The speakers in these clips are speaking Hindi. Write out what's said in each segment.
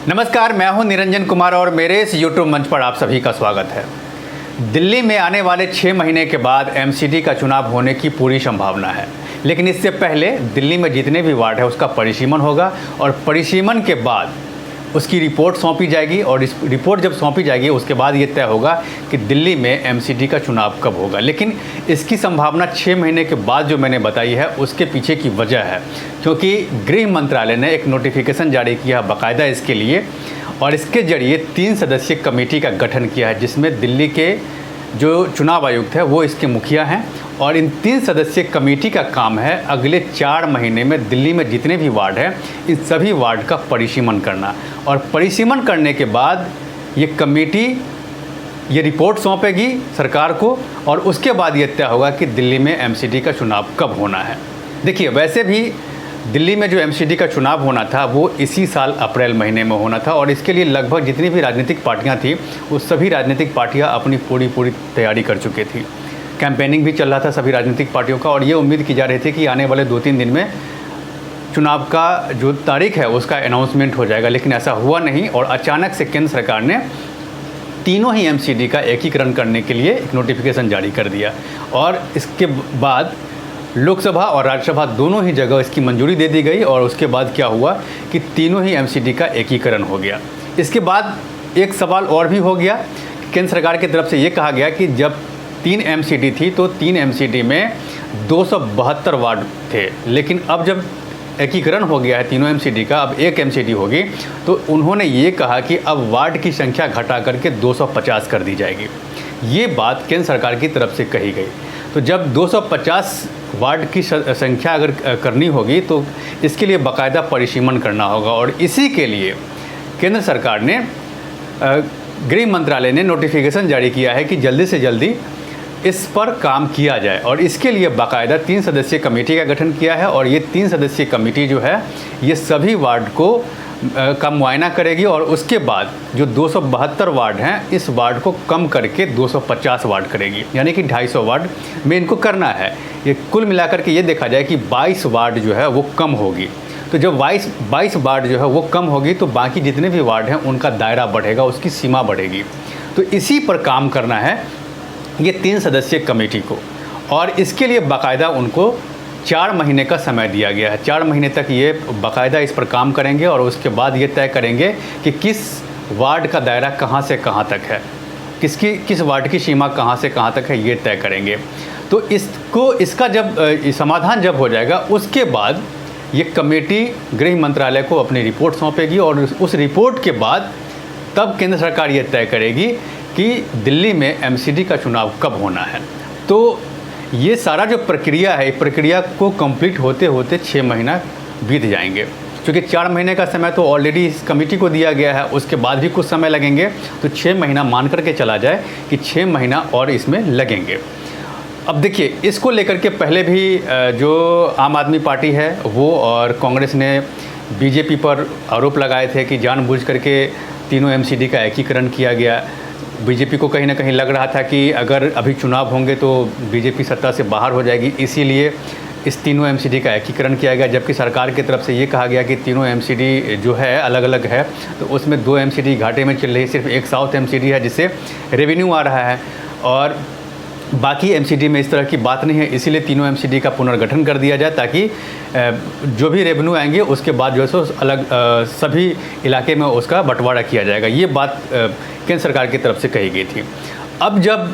नमस्कार, मैं हूं निरंजन कुमार और मेरे इस यूट्यूब मंच पर आप सभी का स्वागत है। दिल्ली में आने वाले 6 महीने के बाद एमसीडी का चुनाव होने की पूरी संभावना है, लेकिन इससे पहले दिल्ली में जितने भी वार्ड है उसका परिसीमन होगा और परिसीमन के बाद उसकी रिपोर्ट सौंपी जाएगी और इस रिपोर्ट जब सौंपी जाएगी उसके बाद ये तय होगा कि दिल्ली में एमसीडी का चुनाव कब होगा। लेकिन इसकी संभावना 6 महीने के बाद जो मैंने बताई है उसके पीछे की वजह है क्योंकि गृह मंत्रालय ने एक नोटिफिकेशन जारी किया बाकायदा इसके लिए और इसके जरिए 3 सदस्यीय कमेटी का गठन किया है जिसमें दिल्ली के जो चुनाव आयुक्त है वो इसके मुखिया हैं और इन 3 सदस्यीय कमेटी का काम है अगले 4 महीने में दिल्ली में जितने भी वार्ड हैं इन सभी वार्ड का परिसीमन करना और परिसीमन करने के बाद ये कमेटी ये रिपोर्ट सौंपेगी सरकार को और उसके बाद ये तय होगा कि दिल्ली में एमसीडी का चुनाव कब होना है। देखिए, वैसे भी दिल्ली में जो एमसीडी का चुनाव होना था वो इसी साल अप्रैल महीने में होना था और इसके लिए लगभग जितनी भी राजनीतिक पार्टियां थी वो सभी राजनीतिक पार्टियां अपनी पूरी तैयारी कर चुकी थी। कैंपेनिंग भी चल रहा था सभी राजनीतिक पार्टियों का और ये उम्मीद की जा रही थी कि आने वाले 2-3 दिन में चुनाव का जो तारीख है उसका अनाउंसमेंट हो जाएगा, लेकिन ऐसा हुआ नहीं और अचानक से केंद्र सरकार ने तीनों ही एमसीडी का एकीकरण करने के लिए एक नोटिफिकेशन जारी कर दिया और इसके बाद लोकसभा और राज्यसभा दोनों ही जगह इसकी मंजूरी दे दी गई और उसके बाद क्या हुआ कि तीनों ही एमसीडी का एकीकरण हो गया। इसके बाद एक सवाल और भी हो गया, केंद्र सरकार की तरफ से ये कहा गया कि जब 3 एमसीडी थी तो 3 एमसीडी में 272 वार्ड थे, लेकिन अब जब एकीकरण हो गया है तीनों एमसीडी का, अब 1 एमसीडी होगी, तो उन्होंने ये कहा कि अब वार्ड की संख्या घटा करके 250 कर दी जाएगी। ये बात केंद्र सरकार की तरफ से कही गई। तो जब 250 वार्ड की संख्या अगर करनी होगी तो इसके लिए बाकायदा परिसीमन करना होगा और इसी के लिए केंद्र सरकार ने गृह मंत्रालय ने नोटिफिकेशन जारी किया है कि जल्दी से जल्दी इस पर काम किया जाए और इसके लिए बाकायदा 3 सदस्यीय कमेटी का गठन किया है और ये 3 सदस्यीय कमेटी जो है ये सभी वार्ड को का मुआयना करेगी और उसके बाद जो 272 वार्ड हैं इस वार्ड को कम करके 250 वार्ड करेगी, यानी कि 250 वार्ड में इनको करना है। ये कुल मिलाकर के ये देखा जाए कि 22 वार्ड जो है वो कम होगी। तो जब 22 वार्ड जो है वो कम होगी तो बाकी जितने भी वार्ड हैं उनका दायरा बढ़ेगा, उसकी सीमा बढ़ेगी। तो इसी पर काम करना है ये 3 सदस्यीय कमेटी को और इसके लिए बाकायदा उनको 4 महीने का समय दिया गया है। 4 महीने तक ये बाकायदा इस पर काम करेंगे और उसके बाद ये तय करेंगे कि किस वार्ड का दायरा कहाँ से कहाँ तक है, किस वार्ड की सीमा कहाँ से कहाँ तक है, ये तय करेंगे। तो इसका जब समाधान जब हो जाएगा उसके बाद ये कमेटी गृह मंत्रालय को अपनी रिपोर्ट सौंपेगी और उस रिपोर्ट के बाद तब केंद्र सरकार ये तय करेगी कि दिल्ली में एमसीडी का चुनाव कब होना है। तो ये सारा जो प्रक्रिया है, प्रक्रिया को कंप्लीट होते होते 6 महीना बीत जाएंगे क्योंकि 4 महीने का समय तो ऑलरेडी इस कमेटी को दिया गया है, उसके बाद भी कुछ समय लगेंगे। तो 6 महीना मान करके चला जाए कि 6 महीना और इसमें लगेंगे। अब देखिए, इसको लेकर के पहले भी जो आम आदमी पार्टी है वो और कांग्रेस ने बीजेपी पर आरोप लगाए थे कि जानबूझ करके तीनों एमसीडी का एकीकरण किया गया। बीजेपी को कहीं ना कहीं लग रहा था कि अगर अभी चुनाव होंगे तो बीजेपी सत्ता से बाहर हो जाएगी, इसीलिए इस तीनों एमसीडी का एकीकरण किया गया। जबकि सरकार की तरफ से ये कहा गया कि तीनों एमसीडी जो है अलग अलग है, तो उसमें 2 एमसीडी घाटे में चल रही है, सिर्फ एक साउथ एमसीडी है जिससे रेवेन्यू आ रहा है और बाकी एमसीडी में इस तरह की बात नहीं है। इसीलिए तीनों एमसीडी का पुनर्गठन कर दिया जाए ताकि जो भी रेवेन्यू आएंगे उसके बाद जो है सो अलग सभी इलाके में उसका बंटवारा किया जाएगा। ये बात केंद्र सरकार की तरफ से कही गई थी। अब जब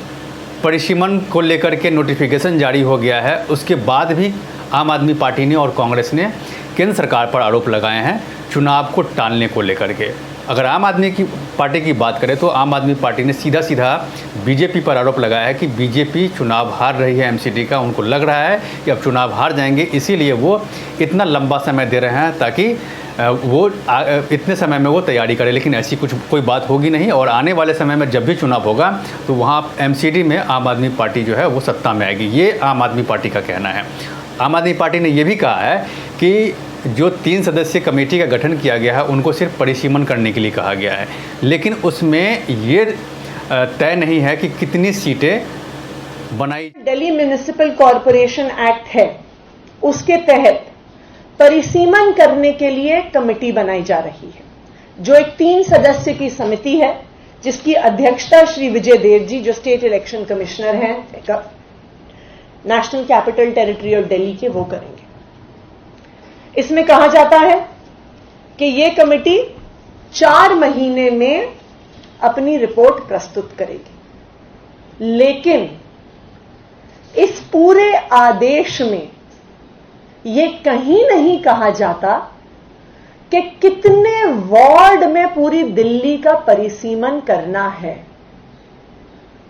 परिसीमन को लेकर के नोटिफिकेशन जारी हो गया है उसके बाद भी आम आदमी पार्टी ने और कांग्रेस ने केंद्र सरकार पर आरोप लगाए हैं चुनाव को टालने को लेकर के। अगर आम आदमी की पार्टी की बात करें तो आम आदमी पार्टी ने सीधा बीजेपी पर आरोप लगाया है कि बीजेपी चुनाव हार रही है एमसीडी का। उनको लग रहा है कि अब चुनाव हार जाएंगे, इसीलिए वो इतना लंबा समय दे रहे हैं ताकि वो इतने समय में वो तैयारी करे, लेकिन ऐसी कोई बात होगी नहीं और आने वाले समय में जब भी चुनाव होगा तो वहाँ एमसीडी में आम आदमी पार्टी जो है वो सत्ता में आएगी। ये आम आदमी पार्टी का कहना है। आम आदमी पार्टी ने ये भी कहा है कि जो 3 सदस्यीय कमेटी का गठन किया गया है उनको सिर्फ परिसीमन करने के लिए कहा गया है, लेकिन उसमें ये तय नहीं है कि कितनी सीटें बनाई। दिल्ली म्युनिसिपल कॉरपोरेशन एक्ट है, उसके तहत परिसीमन करने के लिए कमेटी बनाई जा रही है। जो एक 3 सदस्य की समिति है, जिसकी अध्यक्षता श्री विजय देव जी, जो स्टेट इलेक्शन कमिश्नर हैं national capital territory of Delhi के, वो करेंगे। इसमें कहा जाता है कि ये कमेटी 4 महीने में अपनी रिपोर्ट प्रस्तुत करेगी, लेकिन इस पूरे आदेश में यह कहीं नहीं कहा जाता कि कितने वार्ड में पूरी दिल्ली का परिसीमन करना है।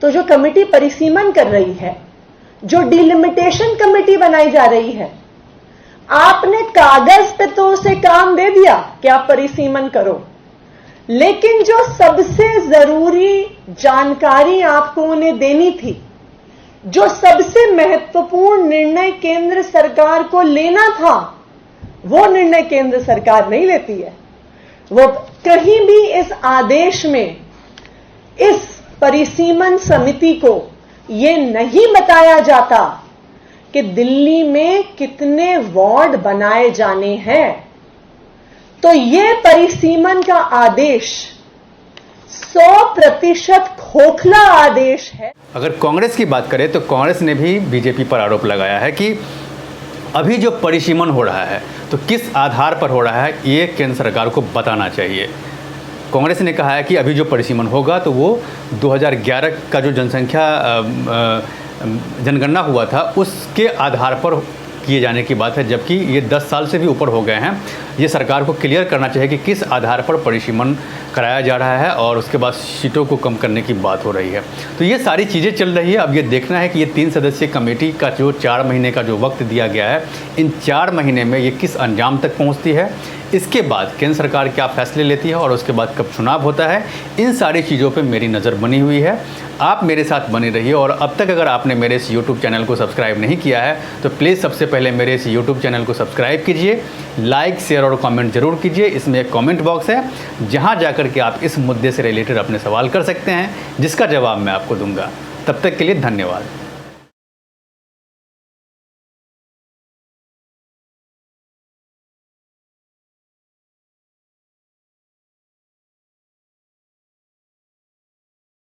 तो जो कमेटी परिसीमन कर रही है, जो डिलिमिटेशन कमेटी बनाई जा रही है, आपने कागज पे तो उसे काम दे दिया कि आप परिसीमन करो, लेकिन जो सबसे जरूरी जानकारी आपको उन्हें देनी थी, जो सबसे महत्वपूर्ण निर्णय केंद्र सरकार को लेना था, वो निर्णय केंद्र सरकार नहीं लेती है। वो कहीं भी इस आदेश में इस परिसीमन समिति को ये नहीं बताया जाता कि दिल्ली में कितने वार्ड बनाए जाने हैं। तो ये परिसीमन का आदेश 100% खोखला आदेश है। अगर कांग्रेस की बात करें तो कांग्रेस ने भी बीजेपी पर आरोप लगाया है कि अभी जो परिसीमन हो रहा है तो किस आधार पर हो रहा है, ये केंद्र सरकार को बताना चाहिए। कांग्रेस ने कहा है कि अभी जो परिसीमन होगा तो वो 2011 का जो जनगणना हुआ था उसके आधार पर किए जाने की बात है, जबकि ये 10 साल से भी ऊपर हो गए हैं। ये सरकार को क्लियर करना चाहिए कि किस आधार पर परिसीमन कराया जा रहा है और उसके बाद सीटों को कम करने की बात हो रही है। तो ये सारी चीज़ें चल रही है। अब ये देखना है कि ये 3 सदस्यीय कमेटी का जो 4 महीने का जो वक्त दिया गया है, इन 4 महीने में ये किस अंजाम तक पहुँचती है, इसके बाद केंद्र सरकार क्या फैसले लेती है और उसके बाद कब चुनाव होता है, इन सारी चीज़ों पे मेरी नज़र बनी हुई है। आप मेरे साथ बने रहिए और अब तक अगर आपने मेरे इस YouTube चैनल को सब्सक्राइब नहीं किया है तो प्लीज़ सबसे पहले मेरे इस YouTube चैनल को सब्सक्राइब कीजिए, लाइक, शेयर और कमेंट जरूर कीजिए। इसमें एक कमेंट बॉक्स है जहां जाकर के आप इस मुद्दे से रिलेटेड अपने सवाल कर सकते हैं, जिसका जवाब मैं आपको दूंगा। तब तक के लिए धन्यवाद।